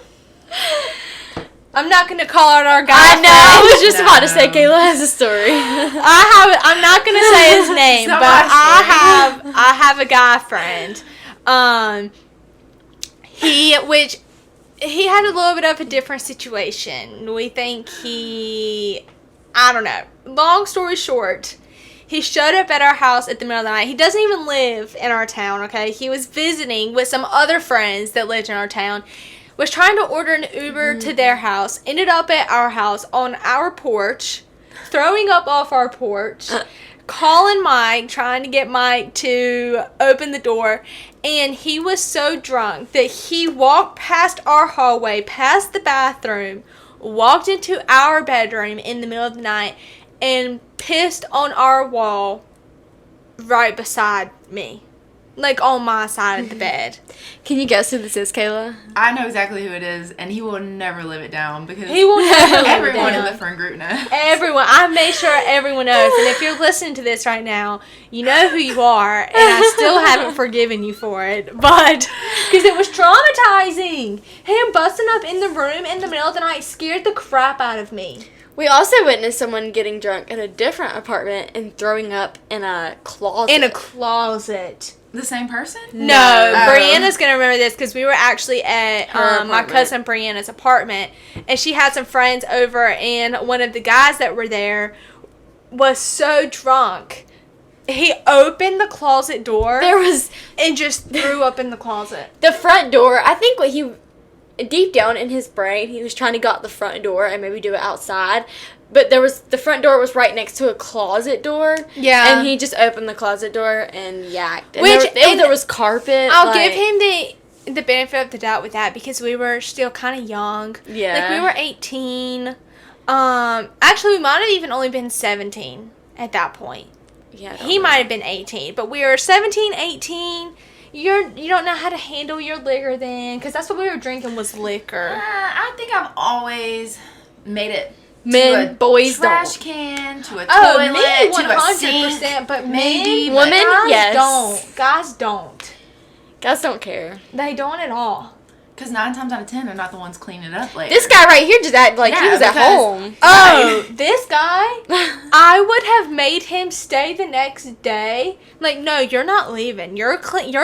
I'm not going to call out our guy. I know. I friend. was just about to say No. Kayla has a story. I'm not going to say his name, It's not but my I have a guy friend. He had a little bit of a different situation. We think I don't know. Long story short, he showed up at our house at the middle of the night. He doesn't even live in our town, okay? He was visiting with some other friends that lived in our town. Was trying to order an Uber to their house. Ended up at our house on our porch. Throwing up off our porch. Calling Mike. Trying to get Mike to open the door. And he was so drunk that he walked past our hallway, past the bathroom, walked into our bedroom in the middle of the night, and pissed on our wall right beside me. Like, on my side of the bed. Can you guess who this is, Kayla? I know exactly who it is, and he will never live it down because He will never live it everyone in down. the friend group knows. Everyone. I've made sure everyone knows. And if you're listening to this right now, you know who you are. And I still haven't forgiven you for it. But, because it was traumatizing. Him busting up in the room in the middle of the night scared the crap out of me. We also witnessed someone getting drunk at a different apartment and throwing up in a closet. In a closet. The same person? No, Oh. Brianna's going to remember this because we were actually at Her my apartment. cousin Brianna's apartment. And she had some friends over, and one of the guys that were there was so drunk. He opened the closet door There was and just threw up in the closet. the front door. I think what he, deep down in his brain, he was trying to go out the front door and maybe do it outside. But the front door was right next to a closet door. Yeah. And he just opened the closet door and yacked. And Which- there was carpet. I'll give him the benefit of the doubt with that because we were still kind of young. Yeah. Like, we were 18. Actually, we might have even only been 17 at that point. Yeah, I don't He know. might have been 18, but we were 17, 18, you don't know how to handle your liquor then, because that's what we were drinking was liquor. I think I've always made it Men, to a boys trash don't. can, to a Oh, toilet, me, to a sink. 100%, but maybe, men, but women, guys yes. don't. Guys don't. Guys don't care. They don't at all. Because 9 times out of 10, they're not the ones cleaning it up later. This guy right here just acted like he Yeah, was at because- home. Oh, this guy, I would have made him stay the next day. Like, no, you're not leaving. You're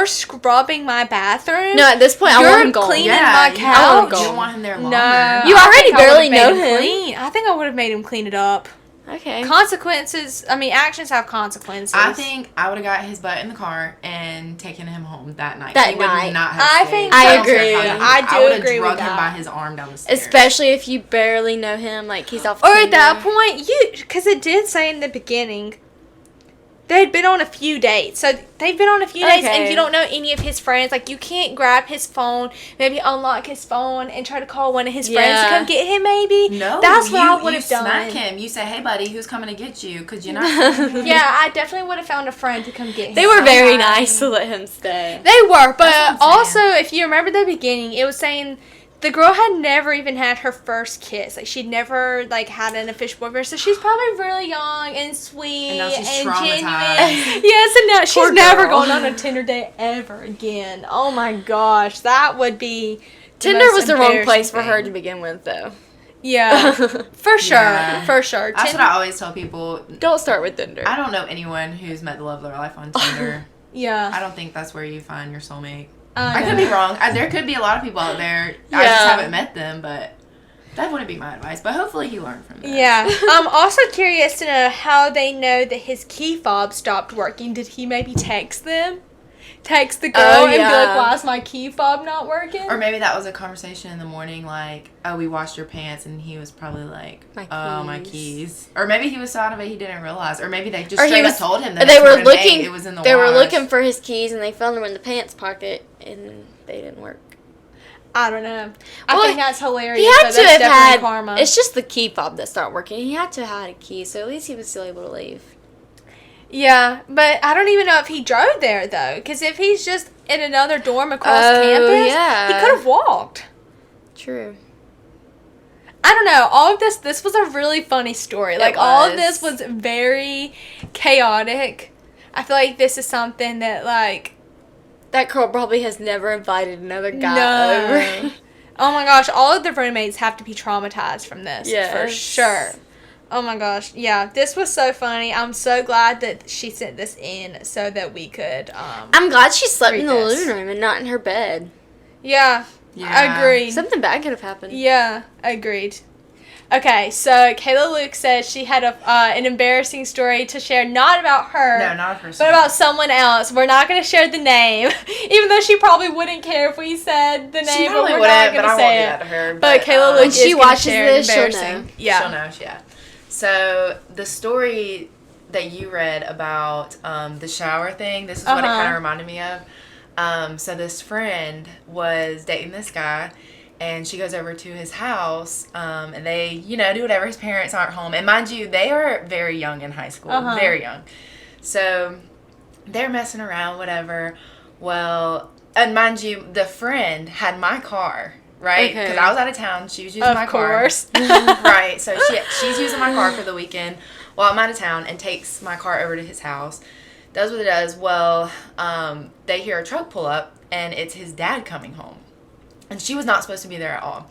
scrubbing my bathroom. No, at this point, I You're want him gone. cleaning yeah, my I couch. don't want him there longer. No, You I already think I barely would've made know him him. clean. I think I would have made him clean it up. Okay. Consequences. I mean, actions have consequences. I think I would have got his butt in the car and taken him home that night. That He would night. not have I stayed. think I don't care agree. how you- I do would've agree with drug him that. by his arm down the stairs. Especially if you barely know him, like he's off. Or at that Tinder. point, because it did say in the beginning, they'd been on a few dates. So they've been on a few dates, and Okay. you don't know any of his friends. Like, you can't grab his phone, maybe unlock his phone, and try to call one of his friends to Yeah. come get him, maybe. No, That's what I would you have done. smack him. You say, "Hey, buddy, who's coming to get you?" Because you're not. Yeah, I definitely would have found a friend to come get him. They were very sometime. nice to let him stay. They were, but That's what I'm also, saying. if you remember the beginning, it was saying the girl had never even had her first kiss. Like, she'd never, like, had an official boyfriend. So she's probably really young and sweet And now she's and traumatized. genuine. Yes, and now she's Poor never girl. going on a Tinder date ever again. Oh my gosh, that would be Tinder most was the wrong embarrassing place for her thing. to begin with, though. Yeah, for sure, Yeah. for sure. That's what I always tell people. Don't start with Tinder. I don't know anyone who's met the love of their life on Tinder. Yeah, I don't think that's where you find your soulmate. I I could know. be wrong. There could be a lot of people out there. I Yeah. just haven't met them, but that wouldn't be my advice. But hopefully he learned from that. Yeah. I'm also curious to know how they know that his key fob stopped working. Did he maybe text them? Text the girl and be yeah. like, why is my key fob not working? Or maybe that was a conversation in the morning, like, "Oh, we washed your pants," and he was probably like, my keys." keys." Or maybe he was so out of it he didn't realize. Or maybe they just Or he straight was- up told him Or that they were morning, looking. "Hey, it was in the They were wash." looking for his keys, and they found them in the pants pocket, and they didn't work. I don't know. Well, I think that's hilarious. He had but to that's have definitely had. karma. It's just the key fob that stopped working. He had to have had a key, so at least he was still able to leave. Yeah, but I don't even know if he drove there, though. Because if he's just in another dorm across Oh, campus, yeah. he could have walked. True. I don't know. All of this was a really funny story. Like, all of was. this was very chaotic. I feel like this is something that, like, That girl probably has never invited another guy no. over. Oh my gosh, all of the roommates have to be traumatized from this. For Yes. sure. Oh my gosh. Yeah, this was so funny. I'm so glad that she sent this in so that we could, I'm glad she slept Read in the this. living room and not in her bed. yeah, Yeah. agreed. Something bad could have happened. Yeah, agreed. Okay, so Kayla Luke says she had an embarrassing story to share, not about her, No, not a person. but about someone else. We're not going to share the name, even though she probably wouldn't care if we said the name. She probably but we're not wouldn't, but going I to won't do say that to it. her. But Kayla Luke When is she gonna watches share an this, she'll embarrassing- know. Yeah. She'll know, yeah. So the story that you read about the shower thing, this is what it Uh-huh. kind of reminded me of. So this friend was dating this guy, and she goes over to his house, and they, do whatever. His parents aren't home. And mind you, they are very young in high school. Uh-huh. Very young. So they're messing around, whatever. Well, and mind you, the friend had my car, right? Okay. Because I was out of town. She was using my Of car. course. Right. So she's using my car for the weekend while I'm out of town and takes my car over to his house. Does what it does. Well, they hear a truck pull up, and it's his dad coming home. And she was not supposed to be there at all.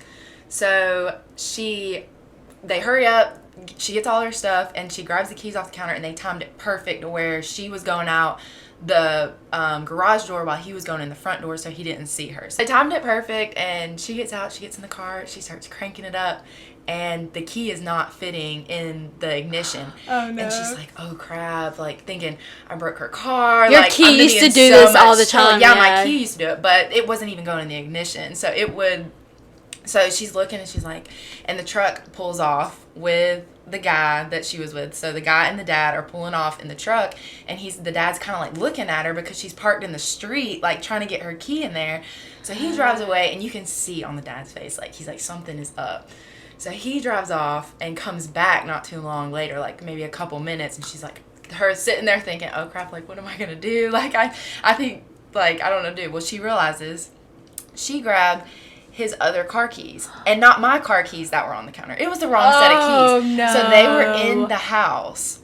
So they hurry up, she gets all her stuff, and she grabs the keys off the counter, and they timed it perfect to where she was going out the garage door while he was going in the front door, so he didn't see her. So they timed it perfect, and she gets out, she gets in the car, she starts cranking it up, and the key is not fitting in the ignition. Oh, no. And she's like, oh crap, like thinking I broke her car. Your like, key I'm gonna used be to in do so this all much the trouble. time, Yeah, yeah. my key used to do it, but it wasn't even going in the ignition. So she's looking, and she's like, and the truck pulls off with the guy that she was with. So the guy and the dad are pulling off in the truck, and the dad's kind of like looking at her because she's parked in the street, like trying to get her key in there. So he drives away, and you can see on the dad's face, like he's like, something is up. So he drives off and comes back not too long later, like maybe a couple minutes, and she's like, her sitting there thinking, oh crap, like what am I gonna do? Like I think Like, I don't know, dude. Well, she realizes she grabbed his other car keys and not my car keys that were on the counter. It was the wrong set of keys. No. So they were in the house.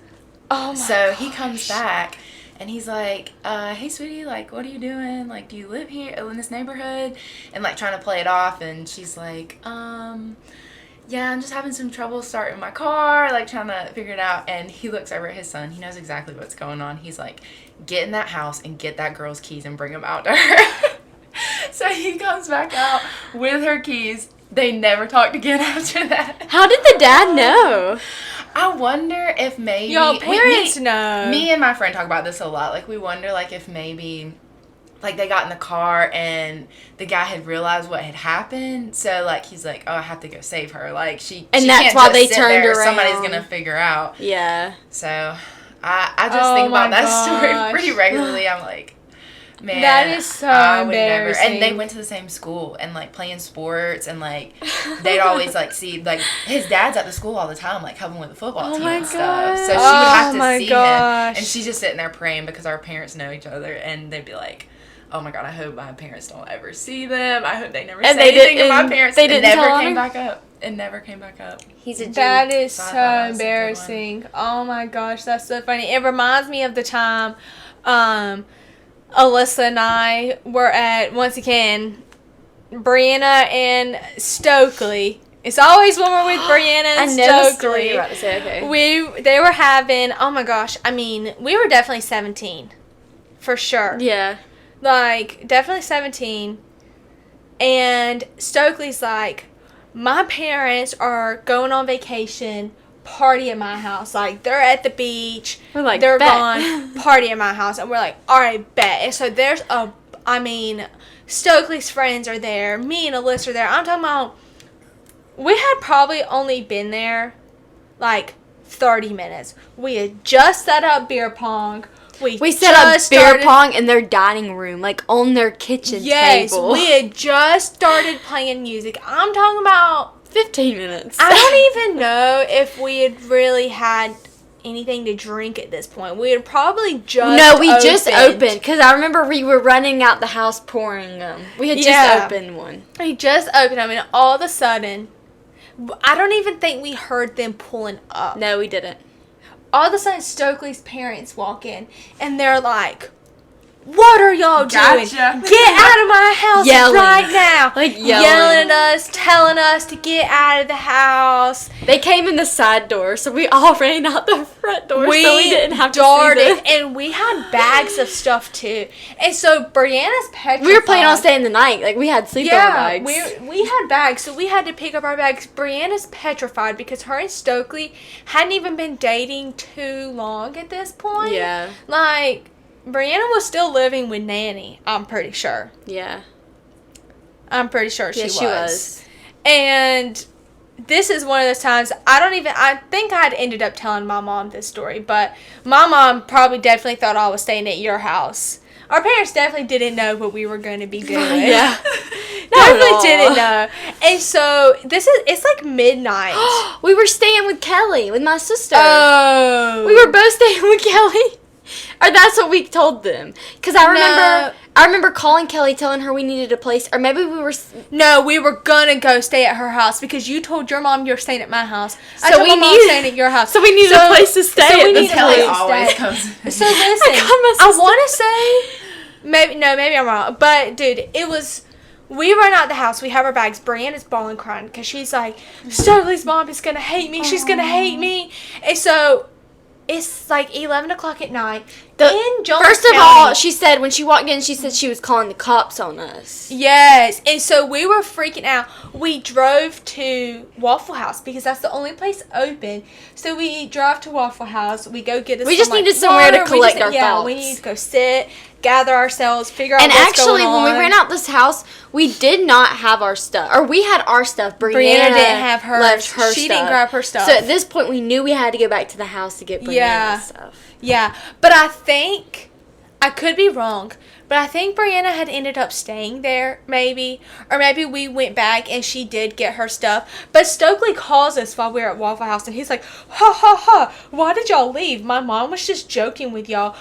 Oh, my So he comes back. And he's like, hey, sweetie, like, what are you doing? Like, do you live here in this neighborhood? And, like, trying to play it off. And she's like, yeah, I'm just having some trouble starting my car, like, trying to figure it out. And he looks over at his son. He knows exactly what's going on. He's like, get in that house and get that girl's keys and bring them out to her. So he comes back out with her keys. They never talked again after that. How did the dad know? I wonder if maybe... Your parents know. Me and my friend talk about this a lot. Like, we wonder, like, if maybe, like, they got in the car and the guy had realized what had happened. So, like, he's like, oh, I have to go save her. Like, she And she that's can't why just they sit turned there. around. Somebody's going to figure out. Yeah. So, I just think about that story pretty regularly. I'm like... Man, that is so embarrassing. And they went to the same school and, like, playing sports and, like, they'd always, like, see, like, his dad's at the school all the time, like, helping with the football team and stuff. So she would have to see him. And she's just sitting there praying because our parents know each other, and they'd be like, oh my God, I hope my parents don't ever see them. I hope they never say anything to my parents. They didn't never tell came him? back up. It never came back up. He's a G. That is So I so thought that was a good embarrassing. Oh my gosh, that's so funny. It reminds me of the time Alyssa and I were at, once again, Brianna and Stokely. It's always when we're with Brianna and I know the story Stokely. you're about to say, okay. They were having, oh my gosh, I mean, we were definitely 17. For sure. Yeah. Like, definitely 17. And Stokely's like, my parents are going on vacation, party at my house. Like, they're at the beach. We're like, they're bet. gone, party at my house. And we're like, all right, bet. And so there's Stokely's friends are there. Me and Alyssa are there. I'm talking about, we had probably only been there, like, 30 minutes. We had just set up beer pong. We set up beer pong in their dining room, like on their kitchen table. Yes, we had just started playing music. I'm talking about 15 minutes. I don't even know if we had really had anything to drink at this point. We had probably just opened because I remember we were running out the house pouring them. We had just opened one. We just opened them, and all of a sudden, I don't even think we heard them pulling up. No, we didn't. All of a sudden, Stokely's parents walk in, and they're like, what are y'all doing? Get out of my house right now. Like yelling at us, telling us to get out of the house. They came in the side door, so we all ran out the front door so we didn't have to see them. And we had bags of stuff too. And so Brianna's petrified. We were planning on staying the night. Like, we had sleepover bags. We had bags, so we had to pick up our bags. Brianna's petrified because her and Stokely hadn't even been dating too long at this point. Yeah. Like, Brianna was still living with Nanny, I'm pretty sure. Yeah. I'm pretty sure she was. And this is one of those times, I think I'd ended up telling my mom this story, but my mom probably definitely thought I was staying at your house. Our parents definitely didn't know what we were going to be doing. Yeah. Definitely didn't know. And so, it's like midnight. We were staying with Kelly, with my sister. Oh. We were both staying with Kelly. Or that's what we told them. Because I remember calling Kelly, telling her we needed a place. Or maybe we were... No, we were going to go stay at her house because you told your mom you were staying at my house. So I told my mom staying at your house. So we needed a place to stay. So we need Kelly always comes. So listen, I want to say... Maybe I'm wrong. But, dude, it was... We run out the house. We have our bags. Brianna's bawling, crying because she's like, Stokely's mom is going to hate me. She's going to hate me. And so... It's like 11 o'clock at night. First of all, she said, when she walked in, she said she was calling the cops on us. Yes. And so we were freaking out. We drove to Waffle House because that's the only place open. So we drive to Waffle House. We go get us We just needed somewhere to collect our thoughts. Yeah, we need to go sit, gather ourselves, figure out what's going on. And actually, when we ran out this house, we did not have our stuff. Or we had our stuff. Brianna didn't have hers. Left her She stuff. didn't grab her stuff. So at this point, we knew we had to go back to the house to get Brianna's stuff. Yeah, but I think, I could be wrong, But I think Brianna had ended up staying there, maybe. Or maybe we went back and she did get her stuff. But Stokely calls us while we were at Waffle House and he's like, ha ha ha, why did y'all leave? My mom was just joking with y'all.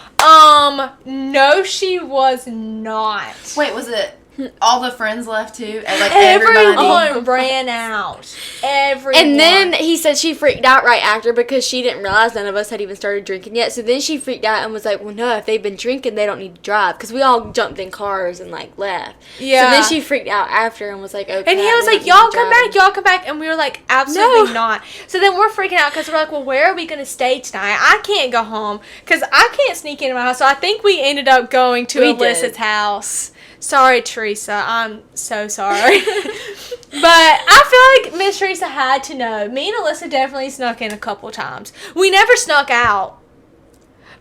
No, she was not. Wait, was it all the friends left too? And like everyone ran out. Everyone. And then he said she freaked out right after because she didn't realize none of us had even started drinking yet. So then she freaked out and was like, well, no, if they've been drinking, they don't need to drive. Because we all jumped in cars and, like, left. Yeah. So then she freaked out after and was like, okay. And he was like, y'all come back. And we were like, absolutely not. So then we're freaking out because we're like, well, where are we going to stay tonight? I can't go home because I can't sneak into my house. So I think we ended up going to Alyssa's house. Sorry, Teresa. I'm so sorry. But I feel like Miss Teresa had to know. Me and Alyssa definitely snuck in a couple times. We never snuck out.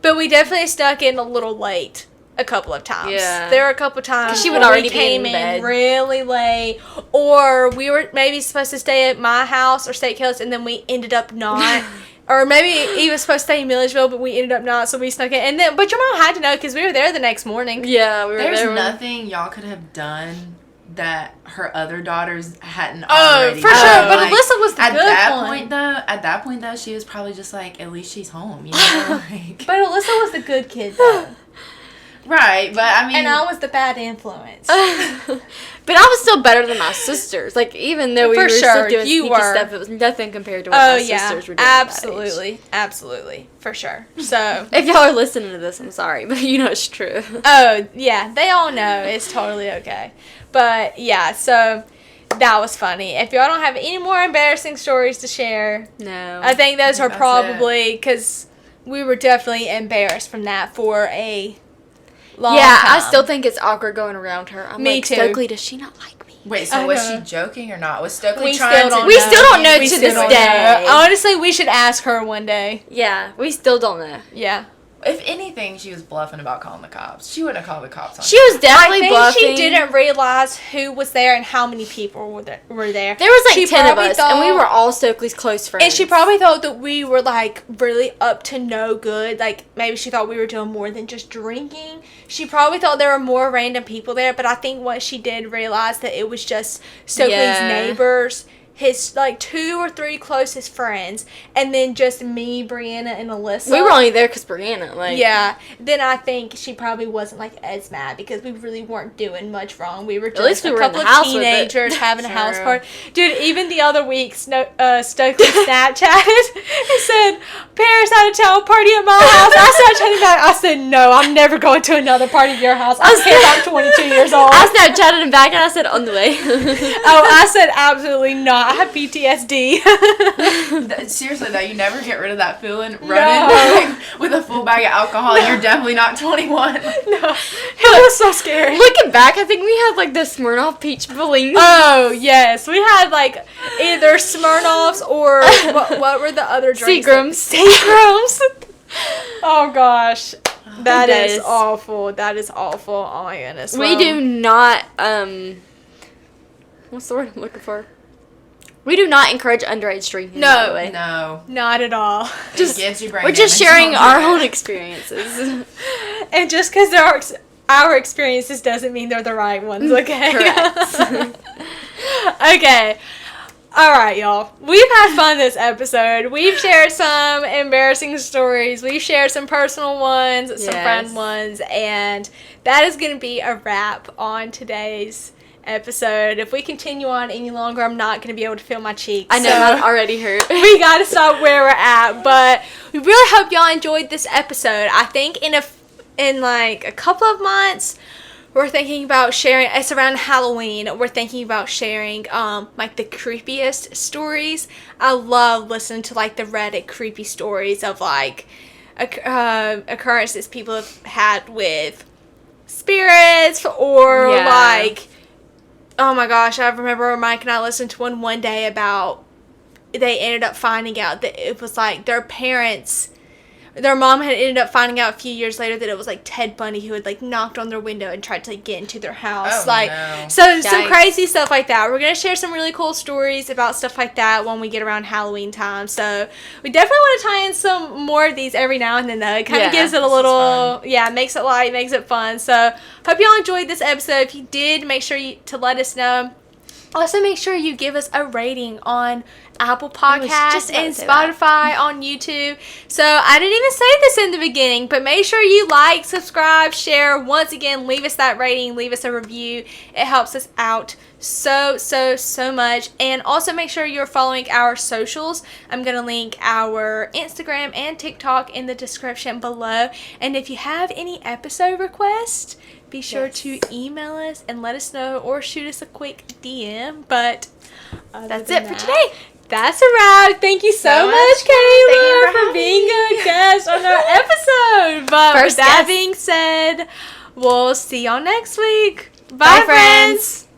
But we definitely snuck in a little late a couple of times. Yeah. There were a couple times she would already came be in bed. really late. Or we were maybe supposed to stay at my house or stay at Kayla's and then we ended up not. Or maybe he was supposed to stay in Milledgeville, but we ended up not, so we snuck in. And then, but your mom had to know because we were there the next morning. Yeah, we were there. There's nothing y'all could have done that her other daughters hadn't already for done. sure. But like, Alyssa was the at good that one. point, though. At that point, though, she was probably just like, at least she's home, you know. Like, but Alyssa was the good kid, though. Right, but I mean, and I was the bad influence. But I was still better than my sisters. Like, even though we were still doing sneaky stuff, it was nothing compared to what my sisters were doing. Absolutely, for sure. So if y'all are listening to this, I'm sorry, but you know it's true. Oh yeah, they all know it's totally okay. But yeah, so that was funny. If y'all don't have any more embarrassing stories to share, no, I think those are probably because we were definitely embarrassed from that for a long time. I still think it's awkward going around her. I'm Me like, too. Stokely, does she not like me? Wait, so was she joking or not? Was Stokely We trying to... We still don't know to this day. Honestly, we should ask her one day. Yeah, we still don't know. Yeah. If anything, she was bluffing about calling the cops. She wouldn't have called the cops on She was definitely bluffing. I think she didn't realize who was there and how many people were there. There was like 10 of us, and we were all Stokely's close friends. And she probably thought that we were, like, really up to no good. Like, maybe she thought we were doing more than just drinking. She probably thought there were more random people there, but I think what she did realize that it was just Stokely's neighbors, his, like, 2 or 3 closest friends, and then just me, Brianna, and Alyssa. We were only there because Brianna, like... Yeah. Then I think she probably wasn't, like, as mad because we really weren't doing much wrong. We were just a couple of teenagers having a house party. Dude, even the other week, Stokely Snapchatted and said, Paris had a town party at my house. I Snapchatted back. I said, no, I'm never going to another party at your house. I can't. I'm 22 years old. I Snapchatted him back and I said, on the way. I said, absolutely not. I have PTSD. Seriously, though, you never get rid of that feeling running with a full bag of alcohol. No. You're definitely not 21. No. It was so scary. Looking back, I think we had, like, the Smirnoff Peach Bellini. Oh, yes. We had, like, either Smirnoffs or what were the other drinks? Seagrams. Oh, gosh. That is awful. That is awful. Oh, my goodness. We do not, what's the word I'm looking for? We do not encourage underage drinking. No, by the way. No, not at all. We're just sharing our own experiences, and just because they're our experiences doesn't mean they're the right ones. Okay. Correct. Okay. All right, y'all. We've had fun this episode. We've shared some embarrassing stories. We've shared some personal ones, some friend ones, and that is going to be a wrap on today's episode. If we continue on any longer, I'm not going to be able to feel my cheeks. I know, that already hurt. We got to stop where we're at, but we really hope y'all enjoyed this episode. I think in like a couple of months, we're thinking about sharing, it's around Halloween, we're thinking about sharing like the creepiest stories. I love listening to like the Reddit creepy stories of like occurrences people have had with spirits or like, oh my gosh, I remember Mike and I listened to one day about they ended up finding out that it was like their parents their mom had ended up finding out a few years later that it was like Ted Bundy who had like knocked on their window and tried to like get into their house. So some crazy stuff like that. We're gonna share some really cool stories about stuff like that when we get around Halloween time. So we definitely want to tie in some more of these every now and then though. It kind of gives it a little makes it light, makes it fun. So hope y'all enjoyed this episode. If you did, make sure to let us know. Also, make sure you give us a rating on Apple Podcasts and Spotify on YouTube. So, I didn't even say this in the beginning, but make sure you like, subscribe, share. Once again, leave us that rating, leave us a review. It helps us out so much. And also make sure you're following our socials. I'm going to link our Instagram and TikTok in the description below. And if you have any episode requests, be sure to email us and let us know or shoot us a quick DM. But that's it for today. That's a wrap. Thank you so much, Kayla, for being a guest on our episode. But with that being said, we'll see y'all next week. Bye friends.